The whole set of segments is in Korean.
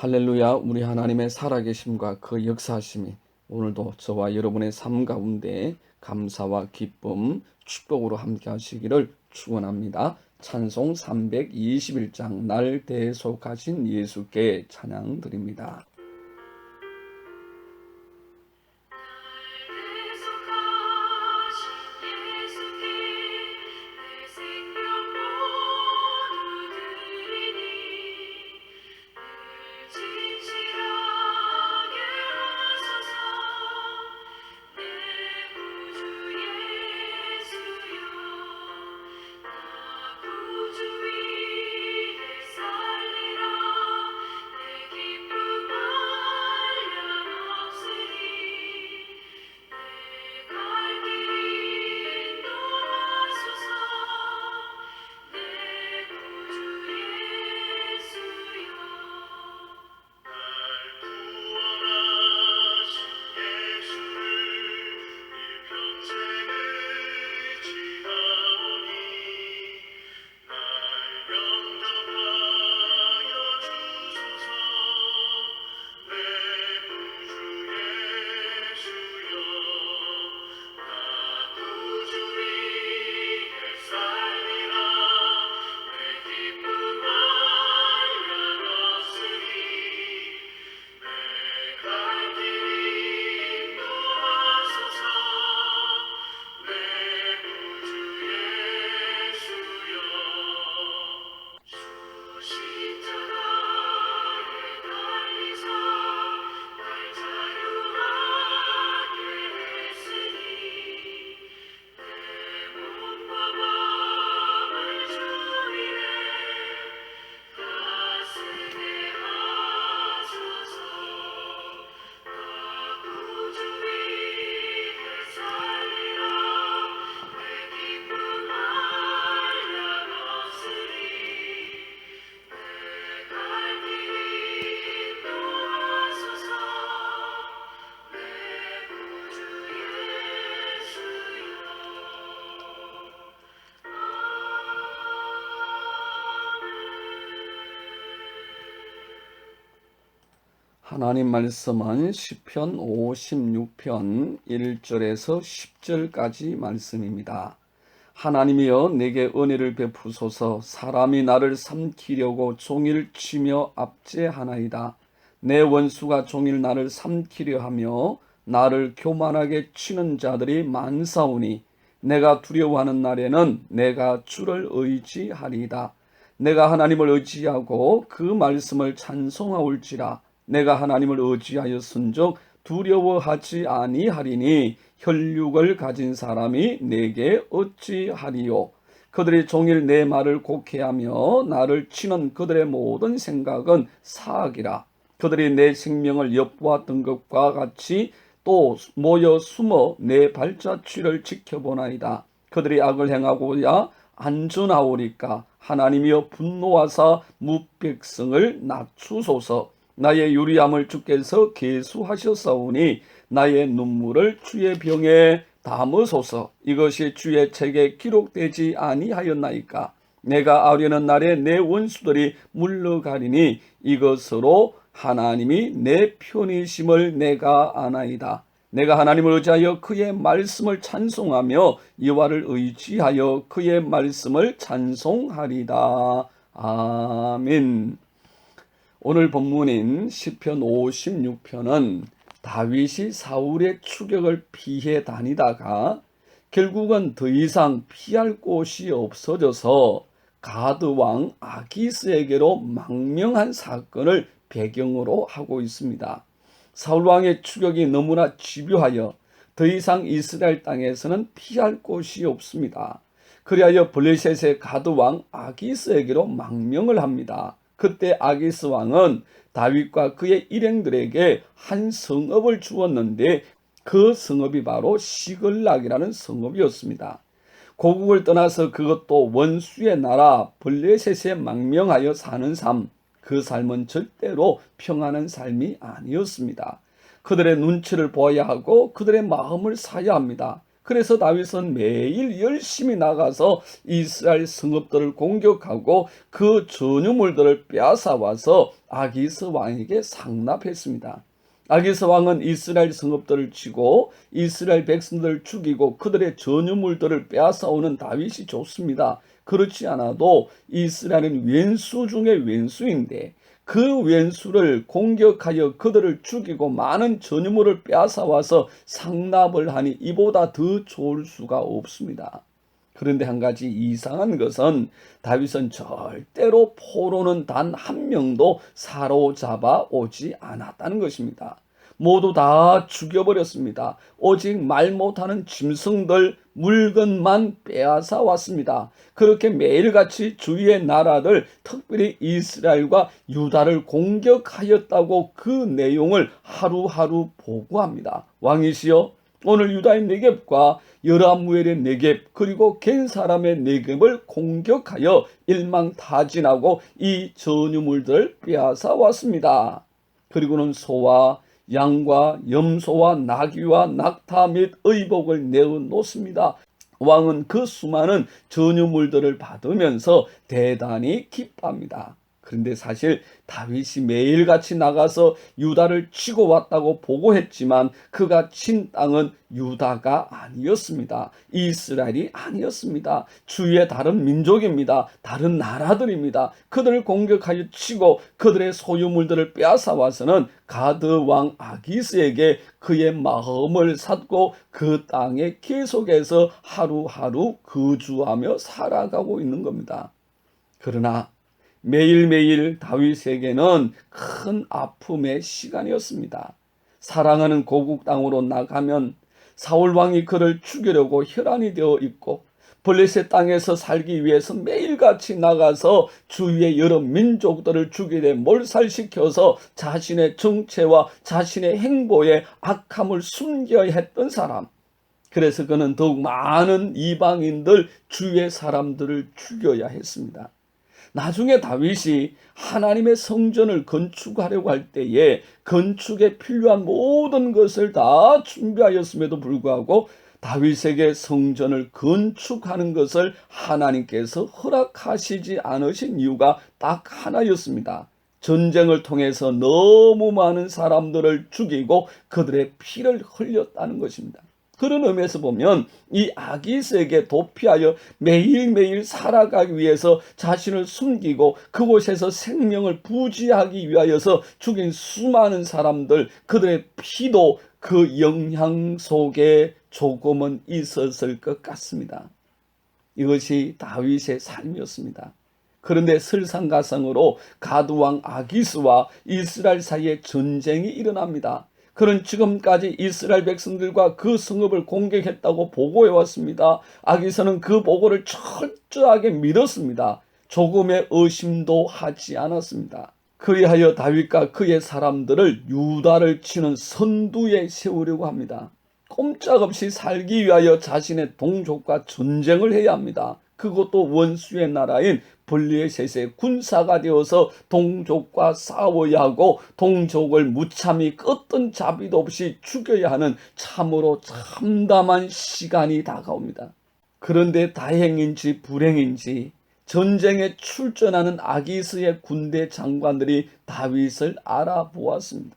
할렐루야. 우리 하나님의 살아계심과 그 역사하심이 오늘도 저와 여러분의 삶 가운데 감사와 기쁨, 축복으로 함께 하시기를 축원합니다. 찬송 321장 날 대속하신 예수께 찬양 드립니다. 하나님 말씀은 시편 56편 1절에서 10절까지 말씀입니다. 하나님이여 내게 은혜를 베푸소서. 사람이 나를 삼키려고 종일 치며 압제하나이다. 내 원수가 종일 나를 삼키려 하며 나를 교만하게 치는 자들이 많사오니 내가 두려워하는 날에는 내가 주를 의지하리이다. 내가 하나님을 의지하고 그 말씀을 찬송하올지라. 내가 하나님을 의지하였은즉 두려워하지 아니하리니 혈육을 가진 사람이 내게 어찌하리요. 그들이 종일 내 말을 곡해하며 나를 치는 그들의 모든 생각은 사악이라. 그들이 내 생명을 엿보았던 것과 같이 또 모여 숨어 내 발자취를 지켜보나이다. 그들이 악을 행하고야 안전하오리까. 하나님이여 분노하사 무백성을 낮추소서. 나의 유리함을 주께서 계수하셨사오니 나의 눈물을 주의 병에 담으소서. 이것이 주의 책에 기록되지 아니하였나이까. 내가 아뢰는 날에 내 원수들이 물러가리니 이것으로 하나님이 내 편이심을 내가 아나이다. 내가 하나님을 의지하여 그의 말씀을 찬송하며 여호와를 의지하여 그의 말씀을 찬송하리다. 아멘. 오늘 본문인 시편 56편은 다윗이 사울의 추격을 피해 다니다가 결국은 더 이상 피할 곳이 없어져서 가드 왕 아기스에게로 망명한 사건을 배경으로 하고 있습니다. 사울 왕의 추격이 너무나 집요하여 더 이상 이스라엘 땅에서는 피할 곳이 없습니다. 그리하여 블레셋의 가드 왕 아기스에게로 망명을 합니다. 그때 아기스 왕은 다윗과 그의 일행들에게 한 성읍을 주었는데 그 성읍이 바로 시글락이라는 성읍이었습니다. 고국을 떠나서 그것도 원수의 나라 블레셋에 망명하여 사는 삶, 그 삶은 절대로 평안한 삶이 아니었습니다. 그들의 눈치를 보아야 하고 그들의 마음을 사야 합니다. 그래서 다윗은 매일 열심히 나가서 이스라엘 성읍들을 공격하고 그 전유물들을 빼앗아 와서 아기스 왕에게 상납했습니다. 아기스 왕은 이스라엘 성읍들을 치고 이스라엘 백성들을 죽이고 그들의 전유물들을 빼앗아 오는 다윗이 좋습니다. 그렇지 않아도 이스라엘은 왼수 중에 왼수인데 그 왼수를 공격하여 그들을 죽이고 많은 전유물을 빼앗아 와서 상납을 하니 이보다 더 좋을 수가 없습니다. 그런데 한 가지 이상한 것은 다윗은 절대로 포로는 단 한 명도 사로잡아 오지 않았다는 것입니다. 모두 다 죽여버렸습니다. 오직 말 못하는 짐승들 물건만 빼앗아 왔습니다. 그렇게 매일같이 주위의 나라들, 특별히 이스라엘과 유다를 공격하였다고 그 내용을 하루하루 보고합니다. 왕이시여, 오늘 유다의 네겝과 여라무엘의 네겝 그리고 겐 사람의 네겝을 공격하여 일망타진하고 이 전유물들을 빼앗아 왔습니다. 그리고는 소와 양과 염소와 나귀와 낙타 및 의복을 내어 놓습니다. 왕은 그 수많은 전유물들을 받으면서 대단히 기뻐합니다. 그런데 사실 다윗이 매일같이 나가서 유다를 치고 왔다고 보고했지만 그가 친 땅은 유다가 아니었습니다. 이스라엘이 아니었습니다. 주위의 다른 민족입니다. 다른 나라들입니다. 그들을 공격하여 치고 그들의 소유물들을 빼앗아 와서는 가드 왕 아기스에게 그의 마음을 샀고 그 땅에 계속해서 하루하루 거주하며 살아가고 있는 겁니다. 그러나 매일매일 다윗에게는 큰 아픔의 시간이었습니다. 사랑하는 고국 땅으로 나가면 사울 왕이 그를 죽이려고 혈안이 되어 있고 블레셋 땅에서 살기 위해서 매일같이 나가서 주위의 여러 민족들을 죽이되 몰살시켜서 자신의 정체와 자신의 행보에 악함을 숨겨야 했던 사람. 그래서 그는 더욱 많은 이방인들 주위의 사람들을 죽여야 했습니다. 나중에 다윗이 하나님의 성전을 건축하려고 할 때에 건축에 필요한 모든 것을 다 준비하였음에도 불구하고 다윗에게 성전을 건축하는 것을 하나님께서 허락하시지 않으신 이유가 딱 하나였습니다. 전쟁을 통해서 너무 많은 사람들을 죽이고 그들의 피를 흘렸다는 것입니다. 그런 의미에서 보면 이 아기스에게 도피하여 매일매일 살아가기 위해서 자신을 숨기고 그곳에서 생명을 부지하기 위하여서 죽인 수많은 사람들, 그들의 피도 그 영향 속에 조금은 있었을 것 같습니다. 이것이 다윗의 삶이었습니다. 그런데 설상가상으로 가드왕 아기스와 이스라엘 사이에 전쟁이 일어납니다. 그는 지금까지 이스라엘 백성들과 그 성읍을 공격했다고 보고해왔습니다. 아기스는 그 보고를 철저하게 믿었습니다. 조금의 의심도 하지 않았습니다. 그리하여 다윗과 그의 사람들을 유다를 치는 선두에 세우려고 합니다. 꼼짝없이 살기 위하여 자신의 동족과 전쟁을 해야 합니다. 그것도 원수의 나라인 블레셋의 군사가 되어서 동족과 싸워야 하고 동족을 무참히 끄떤 자비도 없이 죽여야 하는 참으로 참담한 시간이 다가옵니다. 그런데 다행인지 불행인지 전쟁에 출전하는 아기스의 군대 장관들이 다윗을 알아보았습니다.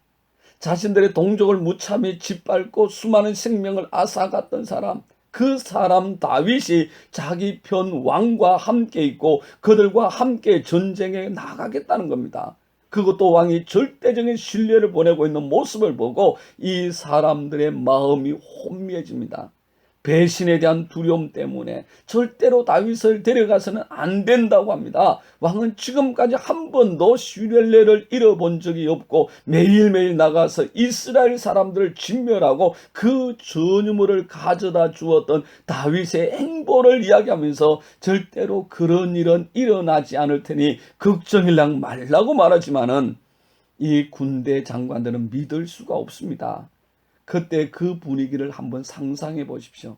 자신들의 동족을 무참히 짓밟고 수많은 생명을 앗아갔던 사람, 그 사람 다윗이 자기 편 왕과 함께 있고 그들과 함께 전쟁에 나가겠다는 겁니다. 그것도 왕이 절대적인 신뢰를 보내고 있는 모습을 보고 이 사람들의 마음이 혼미해집니다. 배신에 대한 두려움 때문에 절대로 다윗을 데려가서는 안 된다고 합니다. 왕은 지금까지 한 번도 신뢰를 잃어본 적이 없고 매일매일 나가서 이스라엘 사람들을 진멸하고 그 전유물을 가져다 주었던 다윗의 행보를 이야기하면서 절대로 그런 일은 일어나지 않을 테니 걱정일랑 말라고 말하지만은 이 군대 장관들은 믿을 수가 없습니다. 그때 그 분위기를 한번 상상해 보십시오.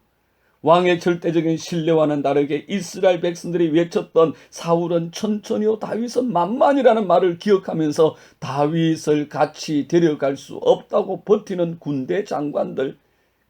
왕의 절대적인 신뢰와는 다르게 이스라엘 백성들이 외쳤던 사울은 천천히요 다윗은 만만이라는 말을 기억하면서 다윗을 같이 데려갈 수 없다고 버티는 군대 장관들,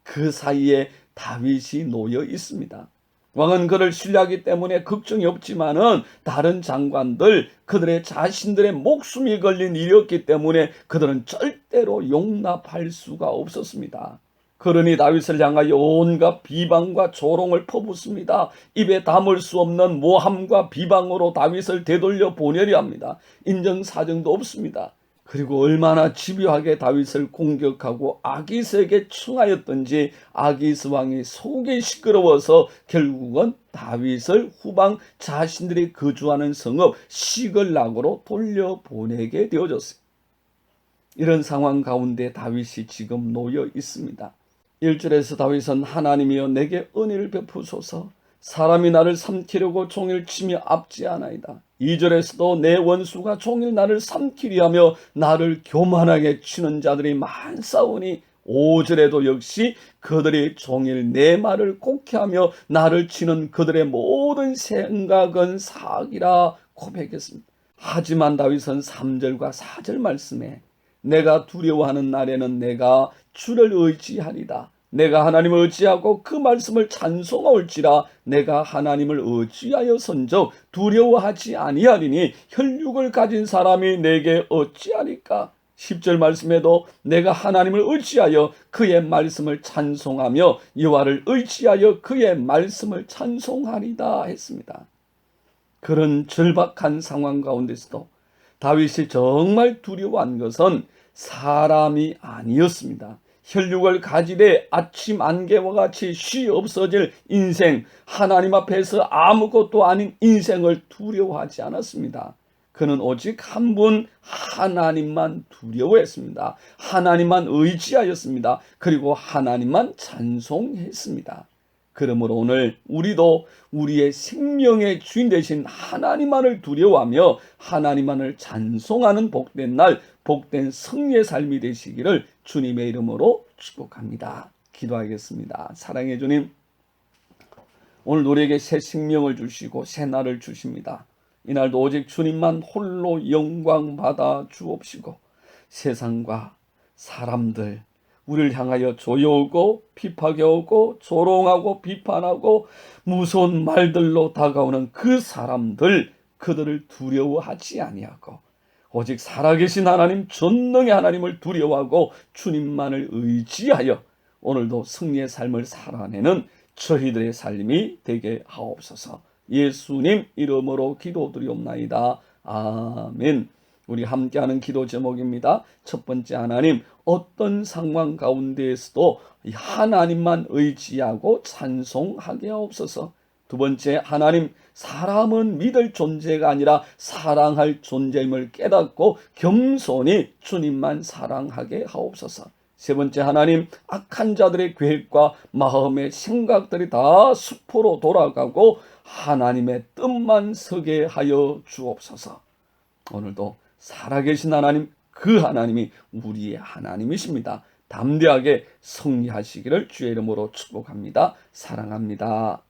그 사이에 다윗이 놓여 있습니다. 왕은 그를 신뢰하기 때문에 걱정이 없지만은 다른 장관들, 그들의 자신들의 목숨이 걸린 일이었기 때문에 그들은 절대로 용납할 수가 없었습니다. 그러니 다윗을 향하여 온갖 비방과 조롱을 퍼붓습니다. 입에 담을 수 없는 모함과 비방으로 다윗을 되돌려 보내려 합니다. 인정사정도 없습니다. 그리고 얼마나 집요하게 다윗을 공격하고 아기스에게 청하였던지 아기스 왕이 속이 시끄러워서 결국은 다윗을 후방 자신들이 거주하는 성읍 시글락으로 돌려보내게 되어졌어요. 이런 상황 가운데 다윗이 지금 놓여 있습니다. 1절에서 다윗은 하나님이여 내게 은혜를 베푸소서 사람이 나를 삼키려고 종일 치며 압제하나이다. 2절에서도 내 원수가 종일 나를 삼키려 하며 나를 교만하게 치는 자들이 많사오니 5절에도 역시 그들이 종일 내 말을 곡해하며 나를 치는 그들의 모든 생각은 사악이라 고백했습니다. 하지만 다윗은 3절과 4절 말씀에 내가 두려워하는 날에는 내가 주를 의지하리다. 내가 하나님을 의지하고 그 말씀을 찬송하올지라 내가 하나님을 의지하여 선적 두려워하지 아니하리니 혈육을 가진 사람이 내게 어찌하리까. 10절 말씀에도 내가 하나님을 의지하여 그의 말씀을 찬송하며 여호와를 의지하여 그의 말씀을 찬송하리다 했습니다. 그런 절박한 상황 가운데서도 다윗이 정말 두려워한 것은 사람이 아니었습니다. 혈육을 가지되 아침 안개와 같이 쉬 없어질 인생, 하나님 앞에서 아무것도 아닌 인생을 두려워하지 않았습니다. 그는 오직 한 분 하나님만 두려워했습니다. 하나님만 의지하였습니다. 그리고 하나님만 찬송했습니다. 그러므로 오늘 우리도 우리의 생명의 주인 되신 하나님만을 두려워하며 하나님만을 찬송하는 복된 날, 복된 승리의 삶이 되시기를 주님의 이름으로 축복합니다. 기도하겠습니다. 사랑의 주님, 오늘 우리에게 새 생명을 주시고 새 날을 주십니다. 이날도 오직 주님만 홀로 영광 받아 주옵시고 세상과 사람들, 우리를 향하여 조여오고 핍박해오고 조롱하고 비판하고 무서운 말들로 다가오는 그 사람들, 그들을 두려워하지 아니하고 오직 살아계신 하나님, 전능의 하나님을 두려워하고 주님만을 의지하여 오늘도 승리의 삶을 살아내는 저희들의 삶이 되게 하옵소서. 예수님 이름으로 기도드리옵나이다. 아멘. 우리 함께하는 기도 제목입니다. 첫 번째, 하나님, 어떤 상황 가운데에서도 하나님만 의지하고 찬송하게 하옵소서. 두 번째, 하나님, 사람은 믿을 존재가 아니라 사랑할 존재임을 깨닫고 겸손히 주님만 사랑하게 하옵소서. 세 번째, 하나님, 악한 자들의 계획과 마음의 생각들이 다 수포로 돌아가고 하나님의 뜻만 서게 하여 주옵소서. 오늘도 살아계신 하나님, 그 하나님이 우리의 하나님이십니다. 담대하게 승리하시기를 주의 이름으로 축복합니다. 사랑합니다.